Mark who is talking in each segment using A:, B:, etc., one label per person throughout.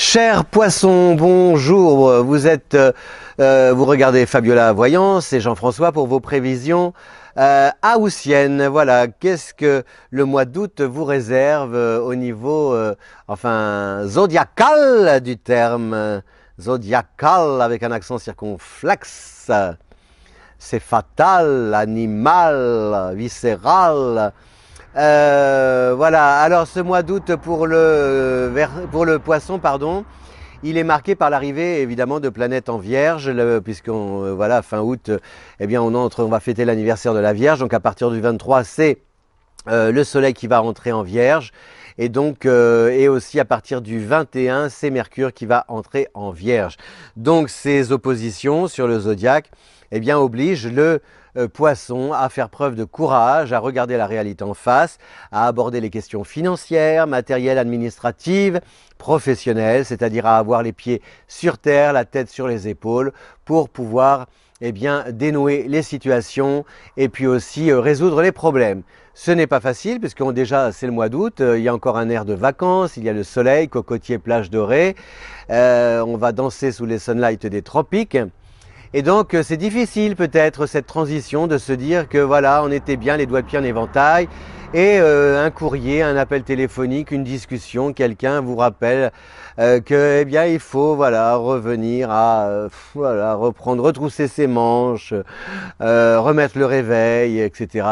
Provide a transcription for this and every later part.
A: Chers poissons, bonjour, vous regardez Fabiola Voyance et Jean-François pour vos prévisions haussiennes. Voilà, qu'est-ce que le mois d'août vous réserve au niveau, zodiacal du terme, zodiacal avec un accent circonflexe, c'est fatal, animal, viscéral. Voilà, alors ce mois d'août pour le poisson, pardon, il est marqué par l'arrivée évidemment de planètes en Vierge, puisqu'on voilà, fin août, eh bien on va fêter l'anniversaire de la Vierge, donc à partir du 23 c'est le soleil qui va entrer en Vierge, et donc et aussi à partir du 21 c'est Mercure qui va entrer en Vierge. Donc ces oppositions sur le zodiaque, eh bien obligent le poisson à faire preuve de courage, à regarder la réalité en face, à aborder les questions financières, matérielles, administratives, professionnelles, c'est-à-dire à avoir les pieds sur terre, la tête sur les épaules, pour pouvoir dénouer les situations et puis aussi résoudre les problèmes. Ce n'est pas facile puisque déjà c'est le mois d'août, il y a encore un air de vacances, il y a le soleil, cocotier, plage dorée, on va danser sous les sunlights des tropiques. Et donc c'est difficile peut-être cette transition de se dire que voilà, on était bien les doigts de pied en éventail et un courrier, un appel téléphonique, une discussion, quelqu'un vous rappelle que eh bien il faut voilà revenir à retrousser ses manches, remettre le réveil, etc.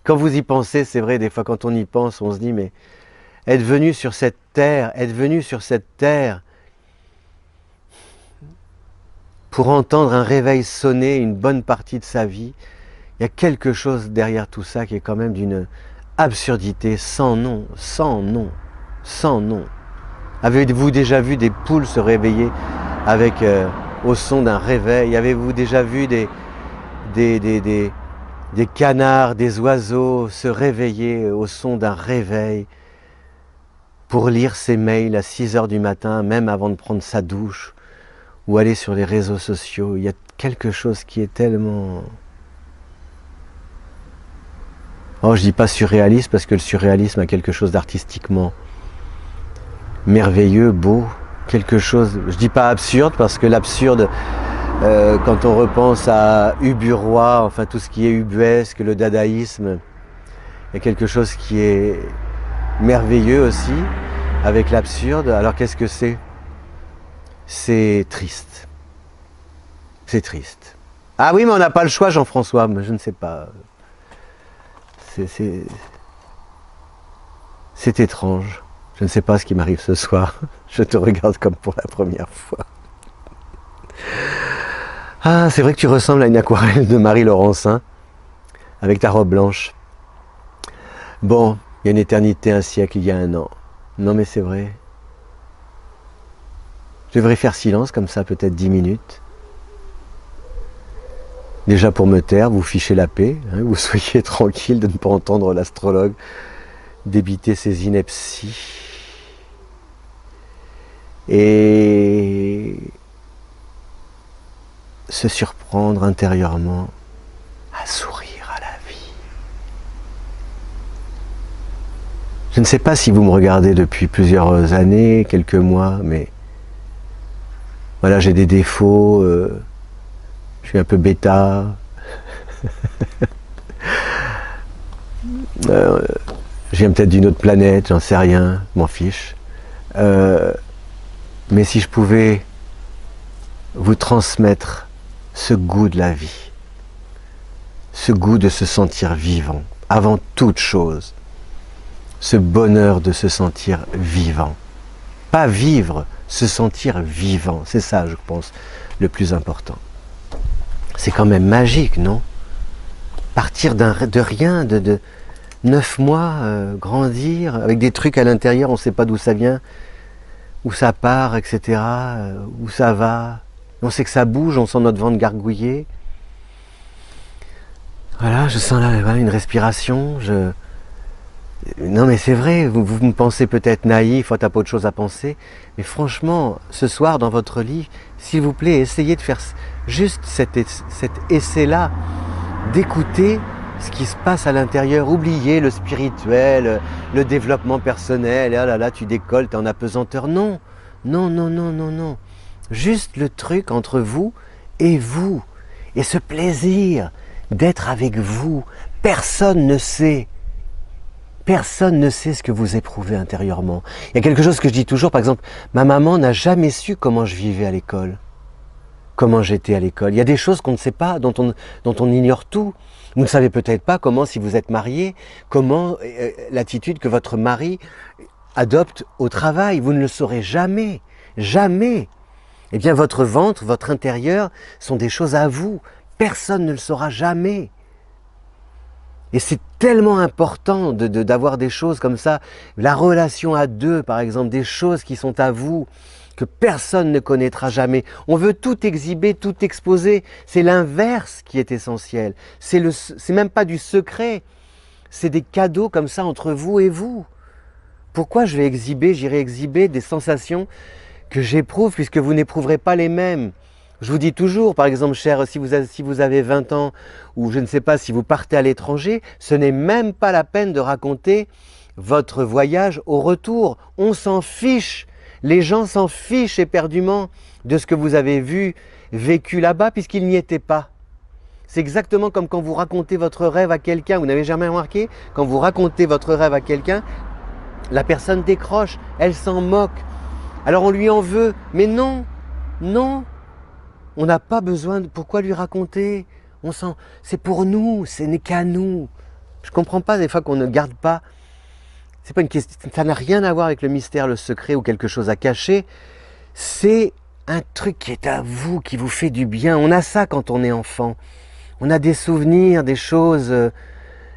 A: Quand vous y pensez, c'est vrai, des fois quand on y pense, on se dit mais être venu sur cette terre, pour entendre un réveil sonner une bonne partie de sa vie, il y a quelque chose derrière tout ça qui est quand même d'une absurdité sans nom, sans nom, sans nom. Avez-vous déjà vu des poules se réveiller avec au son d'un réveil? Avez-vous déjà vu des canards, des oiseaux se réveiller au son d'un réveil pour lire ses mails à 6 h du matin, même avant de prendre sa douche? Ou aller sur les réseaux sociaux, il y a quelque chose qui est tellement... Oh, je dis pas surréaliste parce que le surréalisme a quelque chose d'artistiquement merveilleux, beau, quelque chose... Je dis pas absurde parce que l'absurde, quand on repense à Ubu-Roi, enfin tout ce qui est ubuesque, le dadaïsme, il y a quelque chose qui est merveilleux aussi avec l'absurde. Alors qu'est-ce que c'est ? C'est triste. C'est triste. Ah oui, mais on n'a pas le choix, Jean-François, mais je ne sais pas. C'est étrange. Je ne sais pas ce qui m'arrive ce soir. Je te regarde comme pour la première fois. Ah, c'est vrai que tu ressembles à une aquarelle de Marie Laurencin, avec ta robe blanche. Bon, il y a une éternité, un siècle, il y a un an. Non mais c'est vrai. Je devrais faire silence comme ça, peut-être 10 minutes. Déjà pour me taire, vous fichez la paix, hein, vous soyez tranquille de ne pas entendre l'astrologue débiter ses inepties. Et se surprendre intérieurement à sourire à la vie. Je ne sais pas si vous me regardez depuis plusieurs années, quelques mois, mais voilà, j'ai des défauts, je suis un peu bêta, je viens peut-être d'une autre planète, j'en sais rien, m'en fiche. Mais si je pouvais vous transmettre ce goût de la vie, ce goût de se sentir vivant, avant toute chose, ce bonheur de se sentir vivant, pas vivre, se sentir vivant, c'est ça je pense le plus important. C'est quand même magique, non? Partir de rien, de 9 mois, grandir, avec des trucs à l'intérieur, on ne sait pas d'où ça vient, où ça part, etc., où ça va. On sait que ça bouge, on sent notre ventre gargouiller. Voilà, je sens là voilà, une respiration, Non mais c'est vrai, vous me pensez peut-être naïf, t'as pas autre chose à penser, mais franchement, ce soir dans votre lit, s'il vous plaît, essayez de faire juste cet essai-là, d'écouter ce qui se passe à l'intérieur. Oubliez le spirituel, le développement personnel, et ah là là, tu décolles, t'es en apesanteur. Non, non, non, non, non, non. Juste le truc entre vous et vous. Et ce plaisir d'être avec vous. Personne ne sait. Personne ne sait ce que vous éprouvez intérieurement. Il y a quelque chose que je dis toujours, par exemple, ma maman n'a jamais su comment je vivais à l'école. Comment j'étais à l'école. Il y a des choses qu'on ne sait pas, dont on ignore tout. Vous ne savez peut-être pas comment, si vous êtes marié, comment l'attitude que votre mari adopte au travail. Vous ne le saurez jamais. Jamais. Eh bien, votre ventre, votre intérieur sont des choses à vous. Personne ne le saura jamais. Et c'est tellement important d'avoir des choses comme ça, la relation à deux par exemple, des choses qui sont à vous, que personne ne connaîtra jamais. On veut tout exhiber, tout exposer, c'est l'inverse qui est essentiel. C'est même pas du secret, c'est des cadeaux comme ça entre vous et vous. Pourquoi j'irai exhiber des sensations que j'éprouve puisque vous n'éprouverez pas les mêmes? Je vous dis toujours, par exemple, cher, si vous avez 20 ans, ou je ne sais pas, si vous partez à l'étranger, ce n'est même pas la peine de raconter votre voyage au retour. On s'en fiche. Les gens s'en fichent éperdument de ce que vous avez vu, vécu là-bas, puisqu'ils n'y étaient pas. C'est exactement comme quand vous racontez votre rêve à quelqu'un. Vous n'avez jamais remarqué? Quand vous racontez votre rêve à quelqu'un, la personne décroche, elle s'en moque. Alors on lui en veut. Mais non, non. On n'a pas besoin de... Pourquoi lui raconter? C'est pour nous, ce n'est qu'à nous. Je ne comprends pas des fois qu'on ne garde pas. C'est pas une question, ça n'a rien à voir avec le mystère, le secret ou quelque chose à cacher. C'est un truc qui est à vous, qui vous fait du bien. On a ça quand on est enfant. On a des souvenirs, des choses...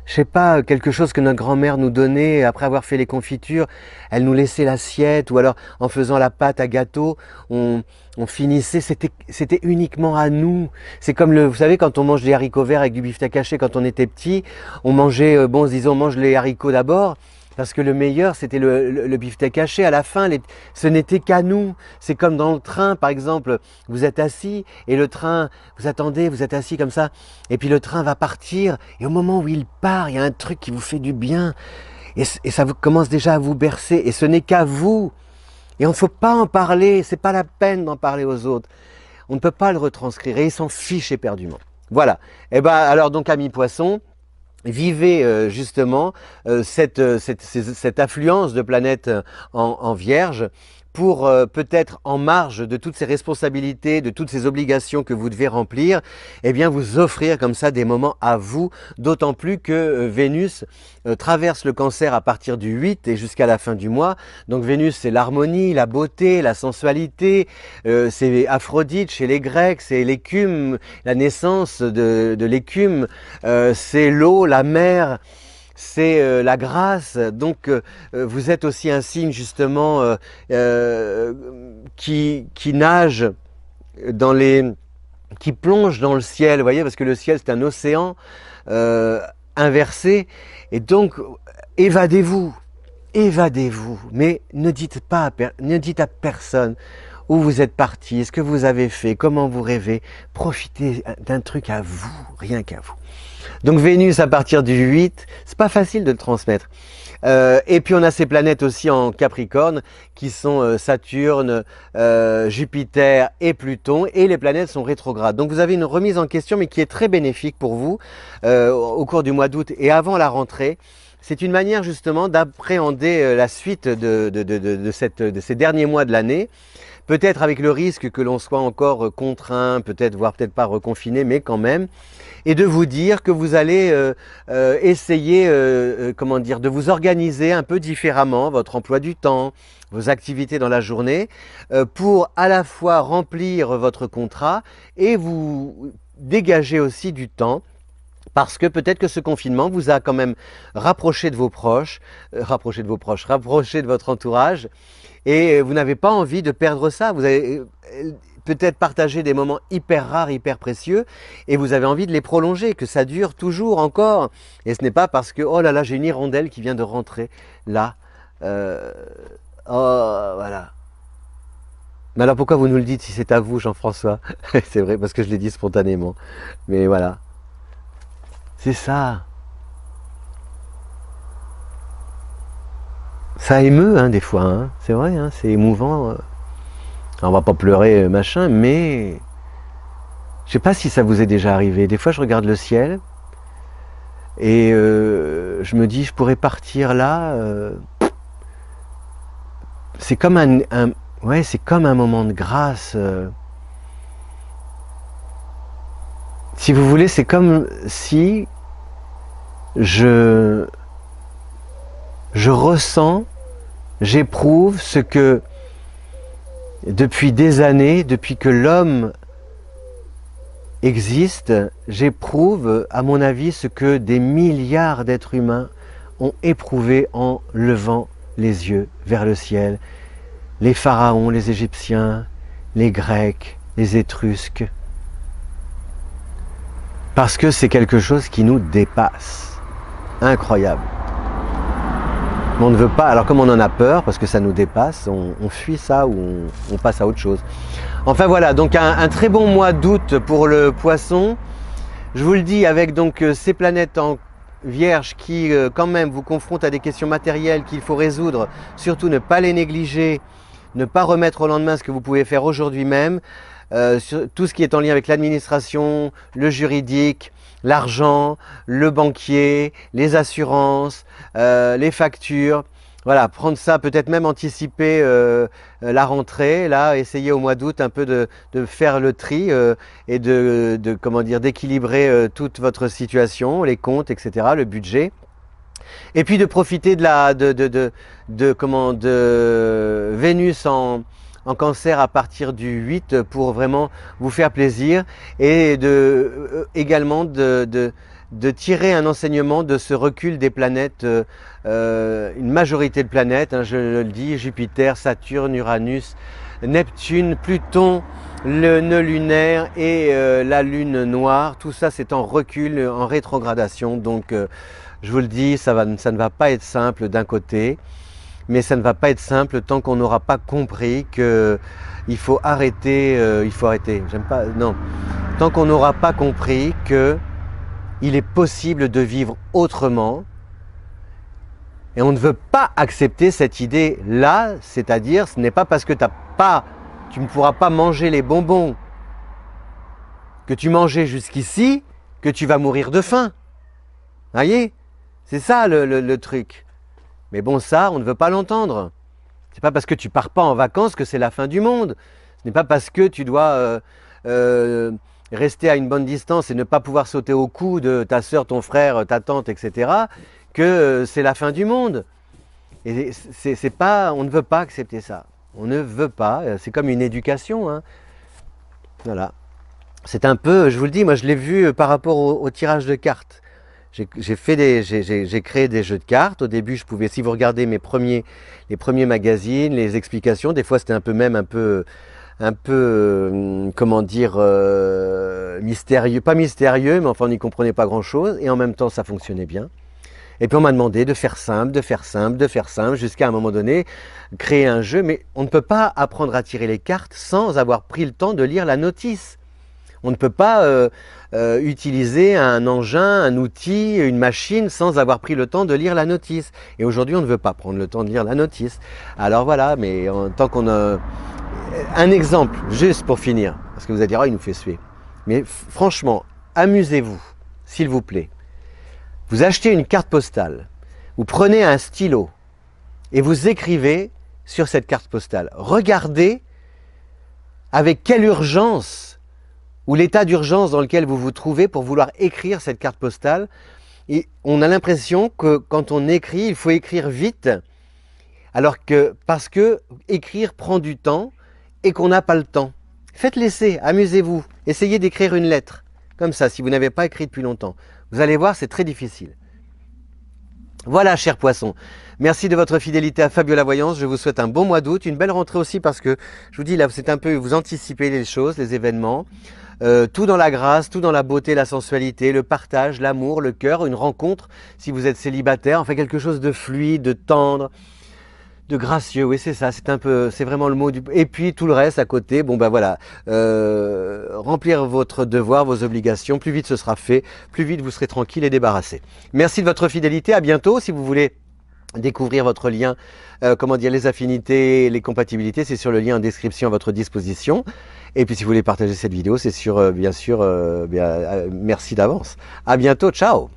A: je sais pas, quelque chose que notre grand-mère nous donnait après avoir fait les confitures, elle nous laissait l'assiette, ou alors en faisant la pâte à gâteau, on finissait, c'était uniquement à nous. C'est comme vous savez, quand on mange des haricots verts avec du beefsteak haché quand on était petit, on mangeait, bon, disons, on mange les haricots d'abord, parce que le meilleur, c'était le beefsteak haché. À la fin, ce n'était qu'à nous. C'est comme dans le train, par exemple, vous êtes assis et le train, vous attendez, vous êtes assis comme ça, et puis le train va partir, et au moment où il part, il y a un truc qui vous fait du bien, et ça commence déjà à vous bercer, et ce n'est qu'à vous. Et on ne faut pas en parler, c'est pas la peine d'en parler aux autres. On ne peut pas le retranscrire, et ils s'en fichent éperdument. Voilà. Et ben alors donc, amis poissons, vivez justement cette affluence de planètes en Vierge pour peut-être en marge de toutes ces responsabilités, de toutes ces obligations que vous devez remplir, eh bien vous offrir comme ça des moments à vous, d'autant plus que Vénus traverse le Cancer à partir du 8 et jusqu'à la fin du mois. Donc Vénus, c'est l'harmonie, la beauté, la sensualité, c'est Aphrodite chez les Grecs, c'est l'écume, la naissance de l'écume, c'est l'eau, la mer, c'est la grâce. Donc vous êtes aussi un signe justement qui nage qui plonge dans le ciel, vous voyez, parce que le ciel c'est un océan inversé, et donc évadez-vous, mais ne dites à personne où vous êtes parti, ce que vous avez fait, comment vous rêvez. Profitez d'un truc à vous, rien qu'à vous. Donc Vénus à partir du 8, c'est pas facile de le transmettre. Et puis on a ces planètes aussi en Capricorne qui sont Saturne, Jupiter et Pluton, et les planètes sont rétrogrades. Donc vous avez une remise en question, mais qui est très bénéfique pour vous au cours du mois d'août et avant la rentrée. C'est une manière justement d'appréhender la suite de ces derniers mois de l'année. Peut-être avec le risque que l'on soit encore contraint, voire peut-être pas reconfiné, mais quand même, et de vous dire que vous allez essayer, comment dire, de vous organiser un peu différemment, votre emploi du temps, vos activités dans la journée, pour à la fois remplir votre contrat et vous dégager aussi du temps. Parce que peut-être que ce confinement vous a quand même rapproché de vos proches, rapproché de votre entourage, et vous n'avez pas envie de perdre ça. Vous avez peut-être partagé des moments hyper rares, hyper précieux, et vous avez envie de les prolonger, que ça dure toujours encore. Et ce n'est pas parce que, oh là là, j'ai une hirondelle qui vient de rentrer là. Oh, voilà. Mais alors pourquoi vous nous le dites si c'est à vous, Jean-François? C'est vrai, parce que je l'ai dit spontanément. Mais voilà. C'est ça. Ça émeut hein, des fois, hein. C'est vrai, hein, c'est émouvant. On va pas pleurer, machin, mais je sais pas si ça vous est déjà arrivé. Des fois, je regarde le ciel et je me dis, je pourrais partir là. C'est comme ouais, c'est comme un moment de grâce. Si vous voulez, c'est comme si je ressens, j'éprouve ce que depuis des années, depuis que l'homme existe, j'éprouve, à mon avis, ce que des milliards d'êtres humains ont éprouvé en levant les yeux vers le ciel. Les pharaons, les Égyptiens, les Grecs, les Étrusques. Parce que c'est quelque chose qui nous dépasse. Incroyable. Mais on ne veut pas, alors comme on en a peur, parce que ça nous dépasse, on fuit ça ou on passe à autre chose. Enfin voilà, donc un très bon mois d'août pour le poisson. Je vous le dis, avec donc ces planètes en Vierge qui quand même vous confrontent à des questions matérielles qu'il faut résoudre, surtout ne pas les négliger, ne pas remettre au lendemain ce que vous pouvez faire aujourd'hui même, sur tout ce qui est en lien avec l'administration, le juridique, l'argent, le banquier, les assurances, les factures. Voilà, prendre ça, peut-être même anticiper la rentrée, là, essayer au mois d'août un peu de faire le tri et comment dire, d'équilibrer toute votre situation, les comptes, etc., le budget. Et puis de profiter de Vénus en Cancer à partir du 8 pour vraiment vous faire plaisir et également de tirer un enseignement de ce recul des planètes, une majorité de planètes, hein, je le dis, Jupiter, Saturne, Uranus, Neptune, Pluton, le nœud lunaire et la lune noire, tout ça c'est en recul, en rétrogradation, donc je vous le dis, ça ne va pas être simple d'un côté, mais ça ne va pas être simple tant qu'on n'aura pas compris que il faut arrêter, j'aime pas, non, tant qu'on n'aura pas compris que il est possible de vivre autrement, et on ne veut pas accepter cette idée-là, c'est-à-dire ce n'est pas parce que tu ne pourras pas manger les bonbons que tu mangeais jusqu'ici que tu vas mourir de faim. Voyez, c'est ça le truc. Mais bon, ça, on ne veut pas l'entendre. C'est pas parce que tu pars pas en vacances que c'est la fin du monde. Ce n'est pas parce que tu dois rester à une bonne distance et ne pas pouvoir sauter au cou de ta soeur, ton frère, ta tante, etc., que c'est la fin du monde. Et c'est pas, on ne veut pas accepter ça. On ne veut pas. C'est comme une éducation, hein. Voilà. C'est un peu, je vous le dis, moi je l'ai vu par rapport au tirage de cartes. J'ai créé des jeux de cartes. Au début, je pouvais, si vous regardez les premiers magazines, les explications, des fois c'était un peu, comment dire, mystérieux, pas mystérieux, mais enfin on n'y comprenait pas grand-chose, et en même temps ça fonctionnait bien. Et puis on m'a demandé de faire simple, jusqu'à un moment donné, créer un jeu, mais on ne peut pas apprendre à tirer les cartes sans avoir pris le temps de lire la notice. On ne peut pas utiliser un engin, un outil, une machine sans avoir pris le temps de lire la notice. Et aujourd'hui, on ne veut pas prendre le temps de lire la notice. Alors voilà, mais tant qu'on a... Un exemple, juste pour finir, parce que vous allez dire, oh, il nous fait suer. Mais franchement, amusez-vous, s'il vous plaît. Vous achetez une carte postale, vous prenez un stylo et vous écrivez sur cette carte postale. Regardez avec quelle urgence ou l'état d'urgence dans lequel vous vous trouvez pour vouloir écrire cette carte postale. Et on a l'impression que quand on écrit, il faut écrire vite, parce que écrire prend du temps et qu'on n'a pas le temps. Faites l'essai, amusez-vous, essayez d'écrire une lettre, comme ça, si vous n'avez pas écrit depuis longtemps. Vous allez voir, c'est très difficile. Voilà, chers poissons, merci de votre fidélité à Fabiola Voyance. Je vous souhaite un bon mois d'août, une belle rentrée aussi, parce que, je vous dis, là, c'est un peu, vous anticipez les choses, les événements. Tout dans la grâce, tout dans la beauté, la sensualité, le partage, l'amour, le cœur, une rencontre, si vous êtes célibataire, enfin quelque chose de fluide, de tendre, de gracieux, oui c'est ça, c'est vraiment le mot du... Et puis tout le reste à côté, bon ben voilà, remplir votre devoir, vos obligations, plus vite ce sera fait, plus vite vous serez tranquille et débarrassé. Merci de votre fidélité, à bientôt, si vous voulez découvrir votre lien, comment dire, les affinités, les compatibilités, c'est sur le lien en description à votre disposition. Et puis si vous voulez partager cette vidéo, c'est sur, bien sûr, merci d'avance. À bientôt, ciao!